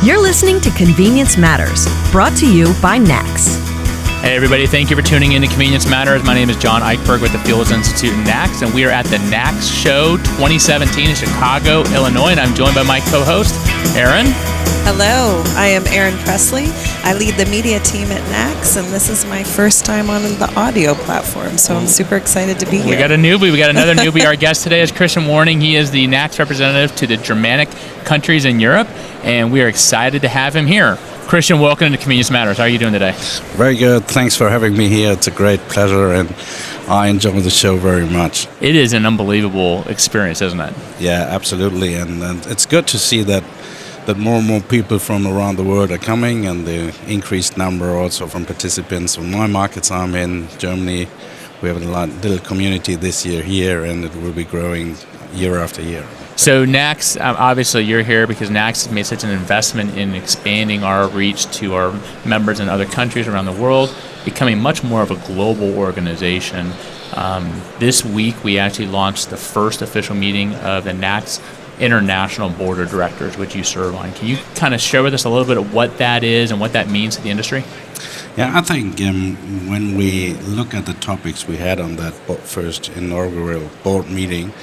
You're listening to Convenience Matters, brought to you by NACS. Hey everybody, thank you for tuning in to Convenience Matters. My name is John Eichberg with the Fuels Institute and NACS, and we are at the NACS Show 2017 in Chicago, Illinois, and I'm joined by my co-host, Erin. Hello, I am Erin Presley. I lead the media team at NACS, and this is my first time on the audio platform, so I'm super excited to be here. We got a newbie. We got another newbie. Our guest today is Christian Warning. He is the NACS representative to the Germanic countries in Europe, and we are excited to have him here. Christian, welcome to Convenience Matters. How are you doing today? Very good. Thanks for having me here. It's a great pleasure, and I enjoy the show very much. It is an unbelievable experience, isn't it? Yeah, absolutely. And it's good to see that more and more people from around the world are coming, and the increased number also from participants from my markets I'm in, Germany. We have a little community this year here, and it will be growing year after year. So NACS, obviously you're here because NACS has made such an investment in expanding our reach to our members in other countries around the world, becoming much more of a global organization. This week we actually launched the first official meeting of the NACS International Board of Directors, which you serve on. Can you kind of share with us a little bit of what that is and what that means to the industry? Yeah, I think when we look at the topics we had on that first inaugural board meeting,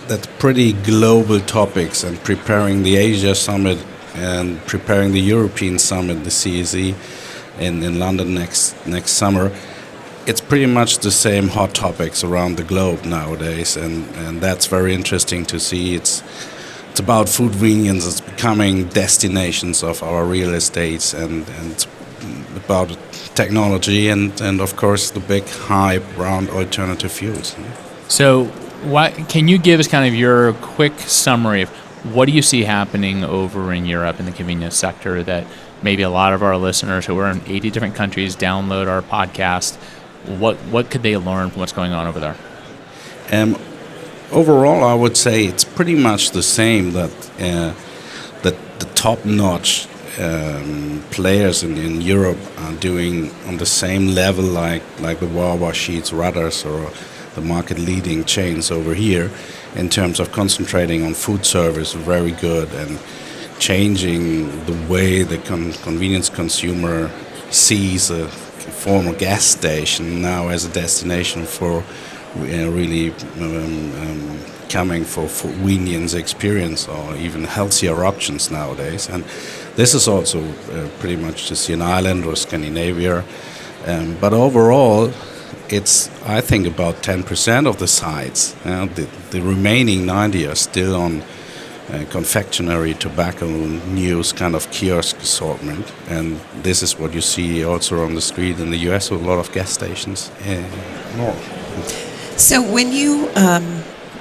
that's pretty global topics, and preparing the Asia Summit and preparing the European Summit, the CSE, in London next summer. It's pretty much the same hot topics around the globe nowadays, and that's very interesting to see. It's about food convenience. It's becoming destinations of our real estates, and it's about technology and of course the big hype around alternative fuels. So can you give us kind of your quick summary of what do you see happening over in Europe in the convenience sector that maybe a lot of our listeners who are in 80 different countries download our podcast? What could they learn from what's going on over there? Overall, I would say it's pretty much the same, that the top-notch players in Europe are doing on the same level like the Wawa, Sheetz, Rudders, or the market-leading chains over here in terms of concentrating on food service, very good, and changing the way the convenience consumer sees a former gas station now as a destination for really coming for convenience experience or even healthier options nowadays. And this is also pretty much just in Ireland or Scandinavia. But overall, it's, I think, about 10% of the sites. The remaining 90 are still on confectionery, tobacco, news kind of kiosk assortment. And this is what you see also on the street in the US with a lot of gas stations. So when you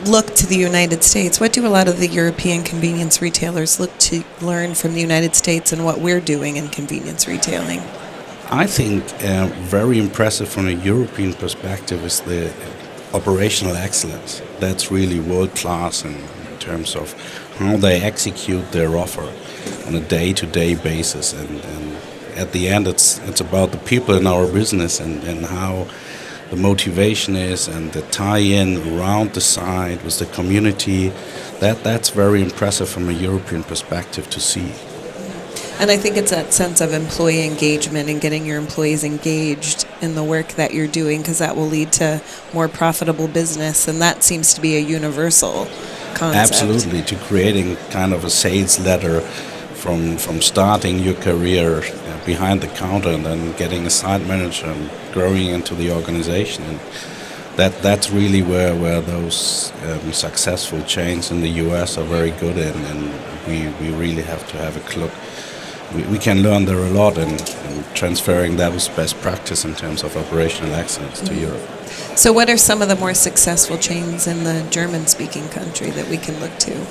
look to the United States, what do a lot of the European convenience retailers look to learn from the United States and what we're doing in convenience retailing? I think very impressive from a European perspective is the operational excellence. That's really world-class in terms of how they execute their offer on a day-to-day basis. And at the end, it's about the people in our business and how the motivation is and the tie-in around the site with the community. That's very impressive from a European perspective to see. And I think it's that sense of employee engagement and getting your employees engaged in the work that you're doing, because that will lead to more profitable business, and that seems to be a universal concept. Absolutely, to creating kind of a sales ladder from starting your career behind the counter and then getting a site manager and growing into the organization. And that's really where those successful chains in the US are very good in, and we really have to have a look. We can learn there a lot and transferring that as best practice in terms of operational excellence to Europe. So what are some of the more successful chains in the German-speaking country that we can look to?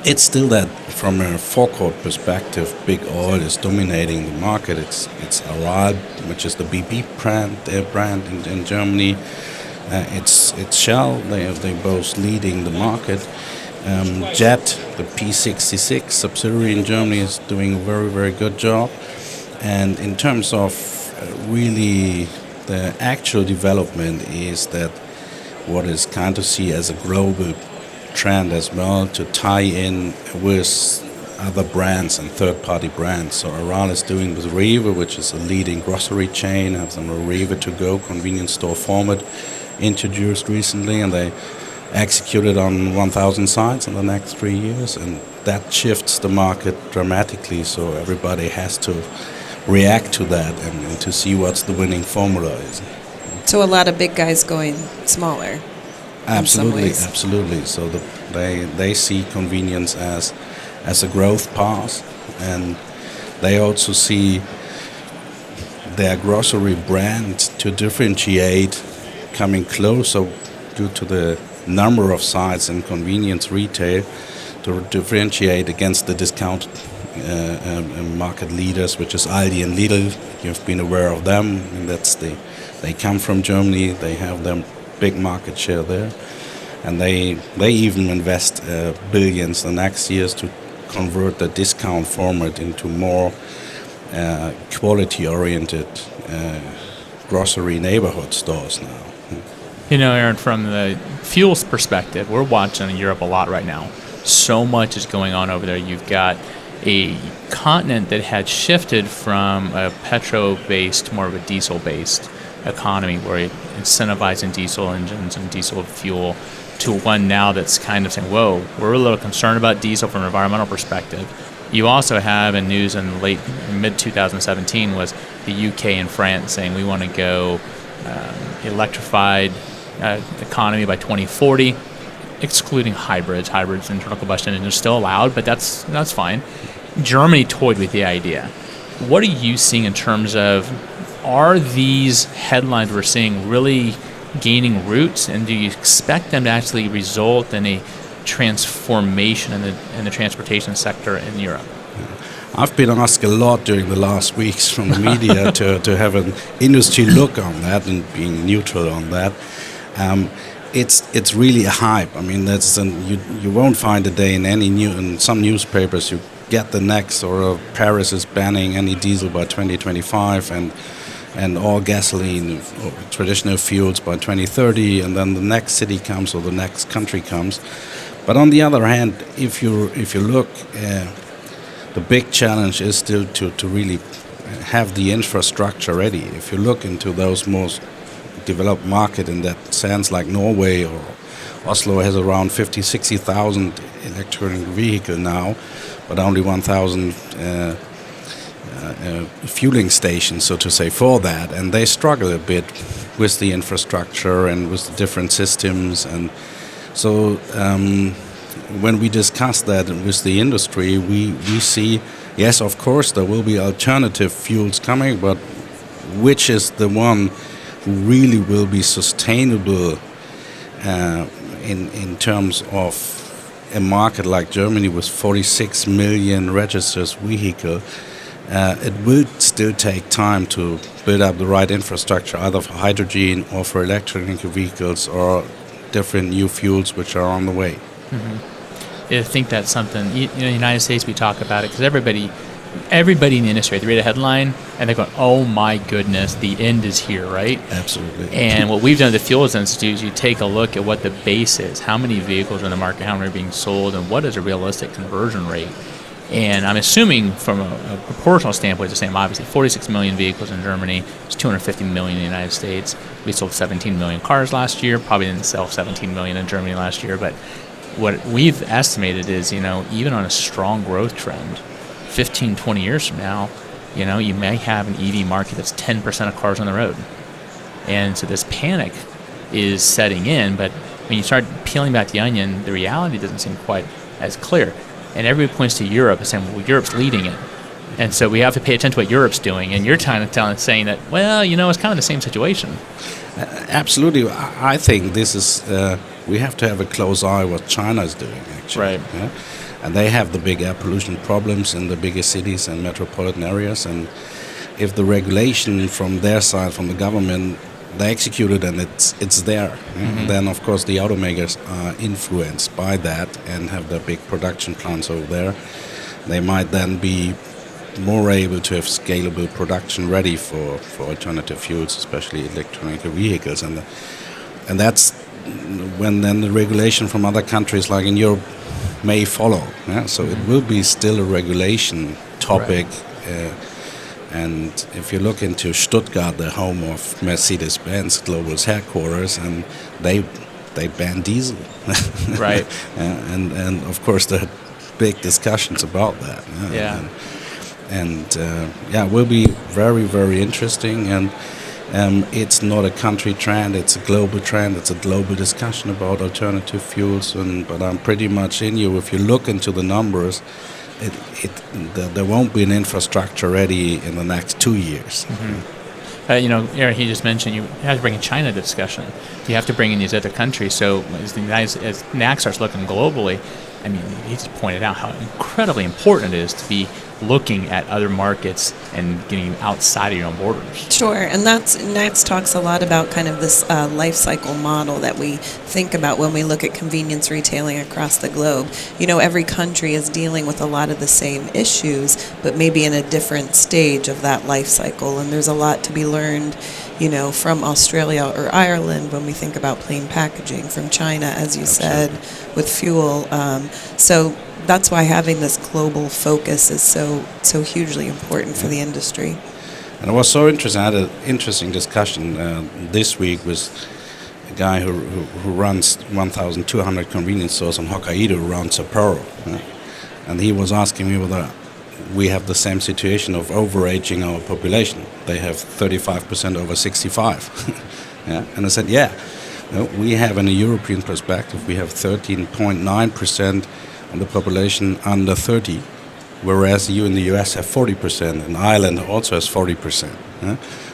It's still that from a forecourt perspective, Big Oil is dominating the market. It's Aral, which is the BP brand in Germany. It's Shell, they're both leading the market. Jet, the P66 subsidiary in Germany, is doing a very, very good job. And in terms of really the actual development is that what is kind of seen as a global trend as well to tie in with other brands and third-party brands. So Aral is doing with Rewe, which is a leading grocery chain, have some Rewe to-go convenience store format introduced recently, and they executed on 1,000 sites in the next 3 years, and that shifts the market dramatically. So everybody has to react to that and to see what's the winning formula is. So a lot of big guys going smaller. Absolutely, absolutely. So they see convenience as a growth path, and they also see their grocery brand to differentiate coming closer due to the number of sites in convenience retail to differentiate against the discount market leaders, which is Aldi and Lidl. You've been aware of them, and they come from Germany. They have their big market share there, and they even invest billions the next years to convert the discount format into more quality-oriented grocery neighborhood stores now. You know, Aaron, from the fuels perspective, we're watching in Europe a lot right now. So much is going on over there. You've got a continent that had shifted from a petro-based to more of a diesel-based economy, where it incentivizing diesel engines and diesel fuel, to one now that's kind of saying, whoa, we're a little concerned about diesel from an environmental perspective. You also have in news in mid-2017 was the UK and France saying we want to go electrified economy by 2040, excluding hybrids. Hybrids, internal combustion engines, are still allowed, but that's fine. Germany toyed with the idea. What are you seeing in terms of, are these headlines we're seeing really gaining roots, and do you expect them to actually result in a transformation in the transportation sector in Europe? I've been asked a lot during the last weeks from the media to have an industry look on that and being neutral on that. It's really a hype. I mean, you won't find a day in some newspapers you get the next, or Paris is banning any diesel by 2025 and all gasoline or traditional fuels by 2030, and then the next city comes or the next country comes. But on the other hand, if you look, the big challenge is still to really have the infrastructure ready. If you look into those most developed market in that sense, like Norway or Oslo has around 60,000 electronic vehicles now, but only 1,000 fueling stations, so to say, for that, and they struggle a bit with the infrastructure and with the different systems. And so when we discuss that with the industry, we see, yes, of course there will be alternative fuels coming, but which is the one who really will be sustainable in terms of a market like Germany with 46 million registered vehicles. It will still take time to build up the right infrastructure, either for hydrogen or for electric vehicles or different new fuels which are on the way. Mm-hmm. I think that's something, in the United States we talk about it because everybody in the industry, they read a headline and they're going, oh my goodness, the end is here, right? Absolutely. And what we've done at the Fuels Institute is you take a look at what the base is, how many vehicles are in the market, how many are being sold, and what is a realistic conversion rate. And I'm assuming from a proportional standpoint, it's the same. Obviously, 46 million vehicles in Germany. It's 250 million in the United States. We sold 17 million cars last year. Probably didn't sell 17 million in Germany last year. But what we've estimated is, even on a strong growth trend, 15, 20 years from now, you may have an EV market that's 10% of cars on the road. And so this panic is setting in. But when you start peeling back the onion, the reality doesn't seem quite as clear. And everybody points to Europe and saying, well, Europe's leading it. And so we have to pay attention to what Europe's doing. And you're saying that, well, it's kind of the same situation. Absolutely. I think this is, we have to have a close eye what China is doing, actually. Right. Yeah? And they have the big air pollution problems in the biggest cities and metropolitan areas. And if the regulation from their side, from the government, they execute it and it's there. Mm-hmm. Then, of course, the automakers are influenced by that and have their big production plants over there. They might then be more able to have scalable production ready for alternative fuels, especially electronic vehicles. And that's when then the regulation from other countries, like in Europe, may follow. Yeah? So it will be still a regulation topic. And if you look into Stuttgart, the home of Mercedes-Benz Global's headquarters, and they ban diesel. Right. And of course there are big discussions about that. Yeah. And it will be very, very interesting. And it's not a country trend; it's a global trend. It's a global discussion about alternative fuels. But I'm pretty much in you. If you look into the numbers, there won't be an infrastructure ready in the next 2 years. Aaron, he just mentioned you have to bring in China to discussion. You have to bring in these other countries. So as NAC starts looking globally, I mean, he just pointed out how incredibly important it is to be looking at other markets and getting outside of your own borders. Sure, and NACS talks a lot about kind of this life cycle model that we think about when we look at convenience retailing across the globe. You know, every country is dealing with a lot of the same issues, but maybe in a different stage of that life cycle, and there's a lot to be learned, you know, from Australia or Ireland when we think about plain packaging, from China, as you said, with fuel. So that's why having this global focus is so hugely important for the industry. And it was so interesting. I had an interesting discussion this week with a guy who runs 1,200 convenience stores on Hokkaido around Sapporo. And he was asking me whether we have the same situation of overaging our population. They have 35% over 65. And I said, we have in a European perspective, we have 13.9% of the population under 30, whereas you in the US have 40%, and Ireland also has 40%.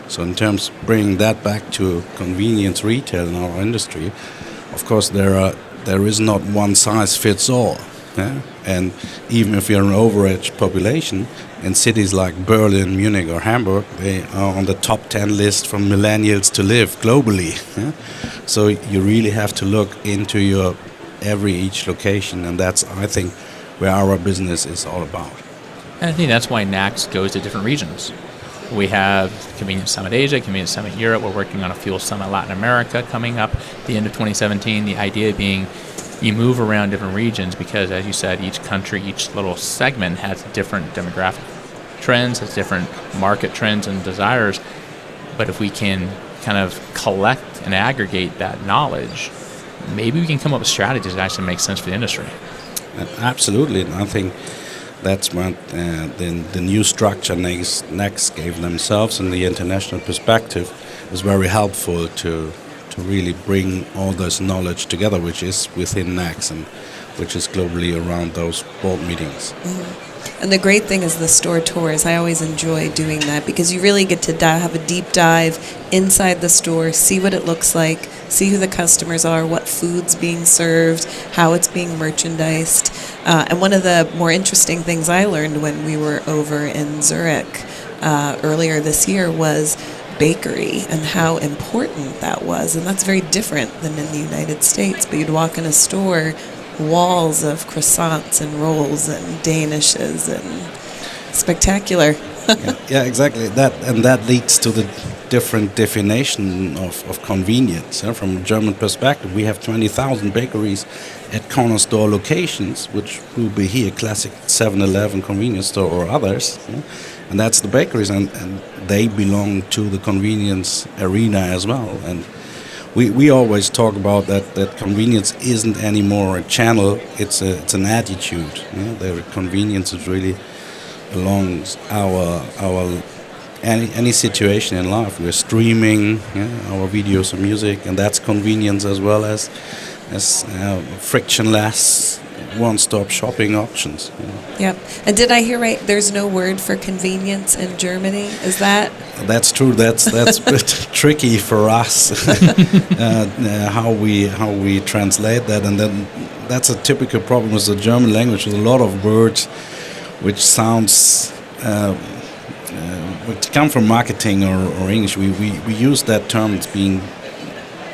So in terms of bringing that back to convenience retail in our industry, of course there is not one size fits all. And even if you're an overage population, in cities like Berlin, Munich or Hamburg, they are on the top 10 list for millennials to live globally. So you really have to look into each location, and that's, I think, where our business is all about. And I think that's why NACS goes to different regions. We have Convenience Summit Asia, Convenience Summit Europe. We're working on a Fuel Summit Latin America coming up at the end of 2017. The idea being you move around different regions because, as you said, each country, each little segment has different demographic trends, has different market trends and desires. But if we can kind of collect and aggregate that knowledge, maybe we can come up with strategies that actually make sense for the industry. Absolutely, and I think that's what the new structure NACS gave themselves in the international perspective is very helpful to really bring all this knowledge together, which is within NACS and which is globally around those board meetings. And the great thing is the store tours. I always enjoy doing that because you really get to have a deep dive inside the store, see what it looks like, see who the customers are, what food's being served, how it's being merchandised. And one of the more interesting things I learned when we were over in Zurich earlier this year was bakery and how important that was. And that's very different than in the United States. But you'd walk in a store, walls of croissants and rolls and danishes, and spectacular. Yeah, exactly. That leads to the different definition of convenience. From a German perspective, we have 20,000 bakeries at corner store locations, which will be here classic 7-Eleven convenience store or others. And that's the bakeries, and they belong to the convenience arena as well. And we always talk about that convenience isn't anymore a channel; it's an attitude. The convenience is really belongs any situation in life. We're streaming our videos and music, and that's convenience as well as frictionless one-stop shopping options. Yep. And did I hear right? There's no word for convenience in Germany. Is that? That's true. That's a bit tricky for us how we translate that, and then that's a typical problem with the German language. There's a lot of words which sounds which come from marketing or English. We use that term as being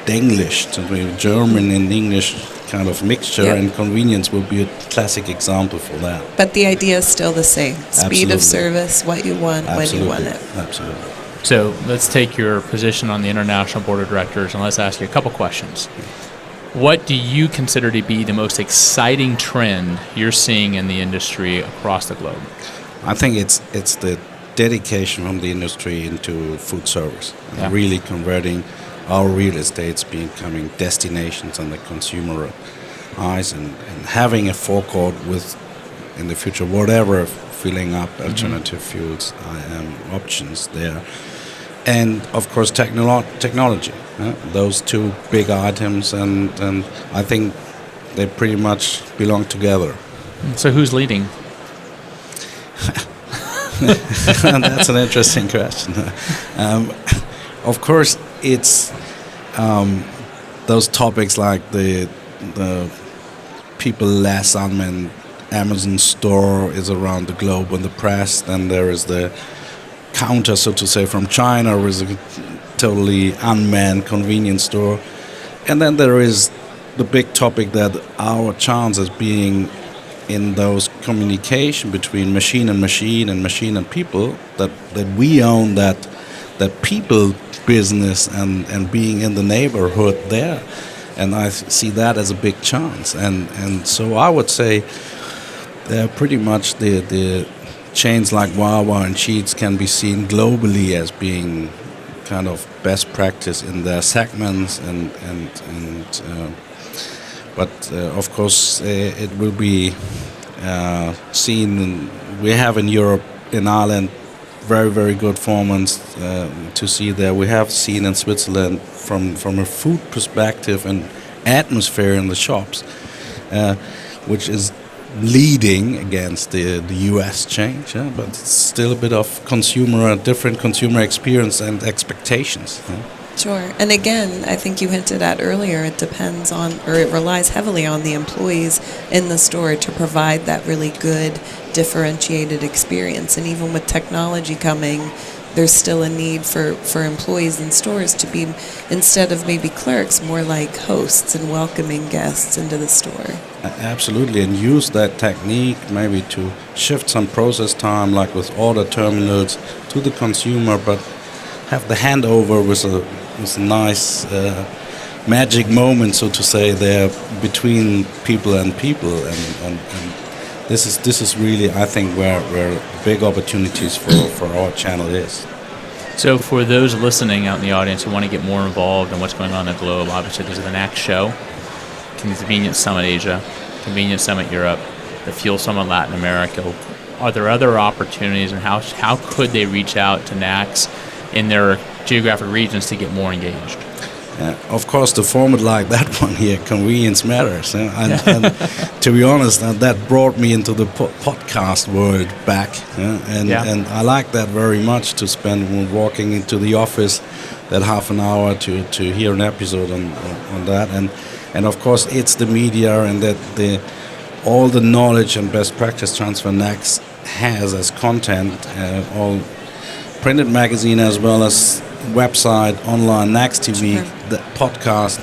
Denglish, so German and English kind of mixture, and convenience will be a classic example for that. But the idea is still the same. Speed Absolutely. of service, what you want, when you want it. Absolutely. So let's take your position on the International Board of Directors and let's ask you a couple questions. What do you consider to be the most exciting trend you're seeing in the industry across the globe? I think it's the dedication from the industry into food service, really converting our real estates becoming destinations on the consumer eyes, and having a forecourt with, in the future, whatever filling up alternative fuels options there. And of course technology. Those two big items, and I think they pretty much belong together. So who's leading? That's an interesting question. Of course, it's those topics like the people less unmanned Amazon store is around the globe in the press. Then there is the counter, so to say, from China, with a totally unmanned convenience store. And then there is the big topic that our chances being in those communication between machine and machine and machine and people, that we own that people business and being in the neighborhood there. And I see that as a big chance. And so I would say pretty much the chains like Wawa and Sheetz can be seen globally as being kind of best practice in their segments, but of course it will be seen. We have in Europe, in Ireland, very, very good performance to see there. We have seen in Switzerland from a food perspective and atmosphere in the shops, which is leading against the US change, but it's still a bit of different consumer experience and expectations. Sure. And again, I think you hinted at earlier, it depends on, or it relies heavily on the employees in the store to provide that really good differentiated experience. And even with technology coming, there's still a need for employees in stores to be, instead of maybe clerks, more like hosts and welcoming guests into the store. Absolutely, and use that technique maybe to shift some process time, like with order terminals, to the consumer, but have the handover with a nice magic moment, so to say, there between people and people, and this is really, I think, where big opportunities for our channel is. So for those listening out in the audience who want to get more involved in what's going on in the globe, obviously there's the NACS show, Convenience Summit Asia, Convenience Summit Europe, the Fuel Summit Latin America. Are there other opportunities, and how could they reach out to NACS in their geographic regions to get more engaged? Of course, the format like that one here, Convenience Matters. And to be honest, that brought me into the podcast world back. And I like that very much, to spend when walking into the office that half an hour to hear an episode on that. And of course, it's the media, and that all the knowledge and best practice transfer NACS has as content, all printed magazine as well as website, online, NACS TV, the podcast.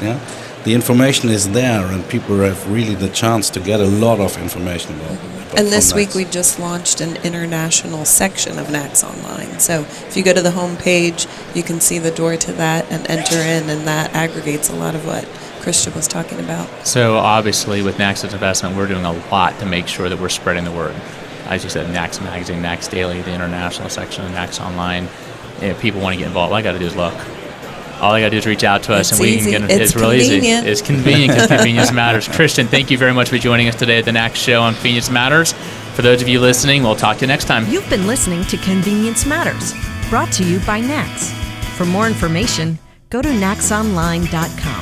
The information is there, and people have really the chance to get a lot of information about and this week we just launched an international section of NACS Online. So if you go to the home page, you can see the door to that and enter in, and that aggregates a lot of what Christian was talking about. So obviously with NACS's investment, we're doing a lot to make sure that we're spreading the word. As you said, NACS Magazine, NACS Daily, the international section of NACS Online. If people want to get involved, all I got to do is look. All I got to do is reach out to us, and we can get it. It's real easy. It's convenient because convenience matters. Christian, thank you very much for joining us today at the NACS show on Convenience Matters. For those of you listening, we'll talk to you next time. You've been listening to Convenience Matters, brought to you by NACS. For more information, go to nacsonline.com.